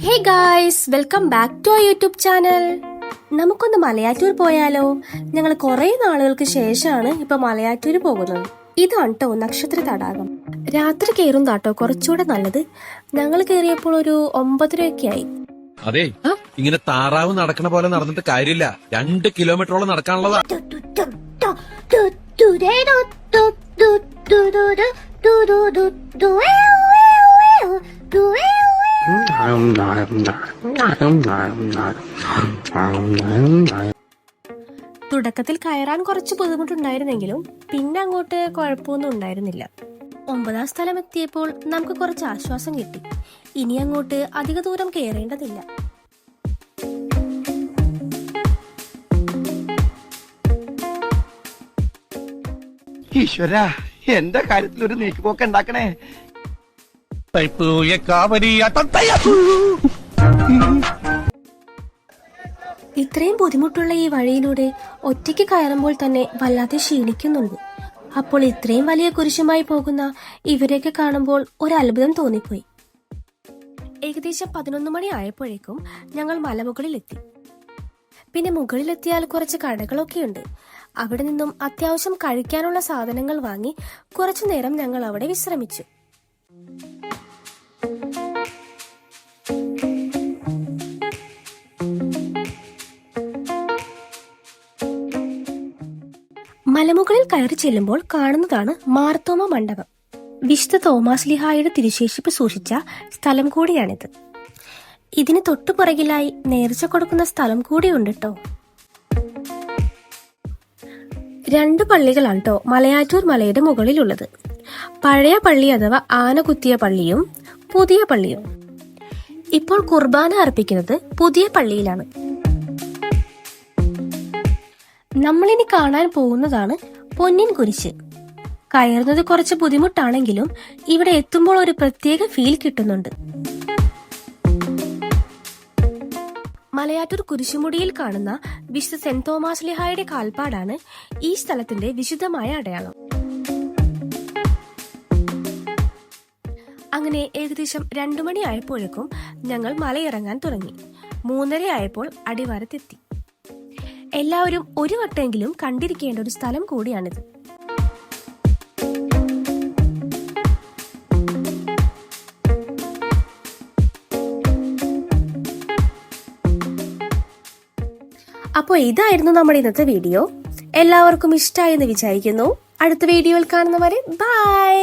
Hey guys, welcome back to our YouTube channel. നമുക്കൊന്ന് മലയാറ്റൂർ പോയാലോ? ഞങ്ങൾ കുറെ നാളുകൾക്ക് ശേഷമാണ് ഇപ്പൊ മലയാറ്റൂർ പോകുന്നത്. ഇതാണ് ട്ടോ നക്ഷത്ര തടാകം. രാത്രി കയറുന്നാട്ടോ കുറച്ചുകൂടെ നല്ലത്. ഞങ്ങൾ കയറിയപ്പോൾ ഒരു 9:30 ആയി. അതെ, ഇങ്ങനെ താറാവ് നടക്കണ പോലെ നടന്നിട്ട് കാര്യമില്ല. 2 കിലോമീറ്ററോളം നടക്കാനുള്ളതാ. തുടക്കത്തിൽ കയറാൻ കുറച്ച് ബുദ്ധിമുട്ടുണ്ടായിരുന്നെങ്കിലും പിന്നെ അങ്ങോട്ട് കുഴപ്പമൊന്നും ഉണ്ടായിരുന്നില്ല. 9ാം സ്ഥലം എത്തിയപ്പോൾ നമുക്ക് കുറച്ച് ആശ്വാസം കിട്ടി. ഇനി അങ്ങോട്ട് അധിക ദൂരം കയറേണ്ടതില്ല. ഈശ്വര, എന്റെ കാര്യത്തിൽ ഒരു നീക്കുപോക്ക് ഉണ്ടാക്കണേ. ഇത്രയും ബുദ്ധിമുട്ടുള്ള ഈ വഴിയിലൂടെ ഒറ്റയ്ക്ക് കയറുമ്പോൾ തന്നെ വല്ലാതെ ക്ഷീണിക്കുന്നുണ്ട്. അപ്പോൾ ഇത്രയും വലിയ കുരിശുമായി പോകുന്ന ഇവരെയൊക്കെ കാണുമ്പോൾ ഒരു അത്ഭുതം തോന്നിപ്പോയി. ഏകദേശം 11 മണി ആയപ്പോഴേക്കും ഞങ്ങൾ മലമുകളിലെത്തി. പിന്നെ മുകളിലെത്തിയാൽ കുറച്ച് കടകളൊക്കെയുണ്ട്. അവിടെ നിന്നും അത്യാവശ്യം കഴിക്കാനുള്ള സാധനങ്ങൾ വാങ്ങി കുറച്ചു നേരം ഞങ്ങൾ അവിടെ വിശ്രമിച്ചു. മലമുകളിൽ കയറി ചെല്ലുമ്പോൾ കാണുന്നതാണ് മാർത്തോമ മണ്ഡപം. വിശുദ്ധ തോമാശ്ലീഹായുടെ തിരുശേഷിപ്പ് സൂക്ഷിച്ച സ്ഥലം കൂടിയാണിത്. ഇതിന് തൊട്ടുപുറകിലായി നേർച്ച കൊടുക്കുന്ന സ്ഥലം കൂടിയുണ്ട് ട്ടോ. 2 പള്ളികളാണ് ട്ടോ മലയാറ്റൂർ മലയുടെ മുകളിലുള്ളത്. പഴയ പള്ളി അഥവാ ആന കുത്തിയ പള്ളിയും പുതിയ പള്ളിയും. ഇപ്പോൾ കുർബാന അർപ്പിക്കുന്നത് പുതിയ പള്ളിയിലാണ്. നമ്മളിനി കാണാൻ പോകുന്നതാണ് പൊന്നിൻ കുരിശ്. കയറുന്നത് കുറച്ച് ബുദ്ധിമുട്ടാണെങ്കിലും ഇവിടെ എത്തുമ്പോൾ ഒരു പ്രത്യേക ഫീൽ കിട്ടുന്നുണ്ട്. മലയാറ്റൂർ കുരിശുമുടിയിൽ കാണുന്ന വിശുദ്ധ സെന്റ് തോമാശ്ലീഹായുടെ കാൽപ്പാടാണ് ഈ സ്ഥലത്തിന്റെ വിശുദ്ധമായ അടയാളം. അങ്ങനെ ഏകദേശം 2 മണി ആയപ്പോഴേക്കും ഞങ്ങൾ മലയിറങ്ങാൻ തുടങ്ങി. 3:30 ആയപ്പോൾ അടിവാരത്തെത്തി. എല്ലാവരും ഒരു വട്ടെങ്കിലും കണ്ടിരിക്കേണ്ട ഒരു സ്ഥലം കൂടിയാണിത്. അപ്പോൾ ഇതായിരുന്നു നമ്മുടെ ഇന്നത്തെ വീഡിയോ. എല്ലാവർക്കും ഇഷ്ടമായെന്ന് വിചാരിക്കുന്നു. അടുത്ത വീഡിയോയിൽ കാണുന്നവരെ ബൈ.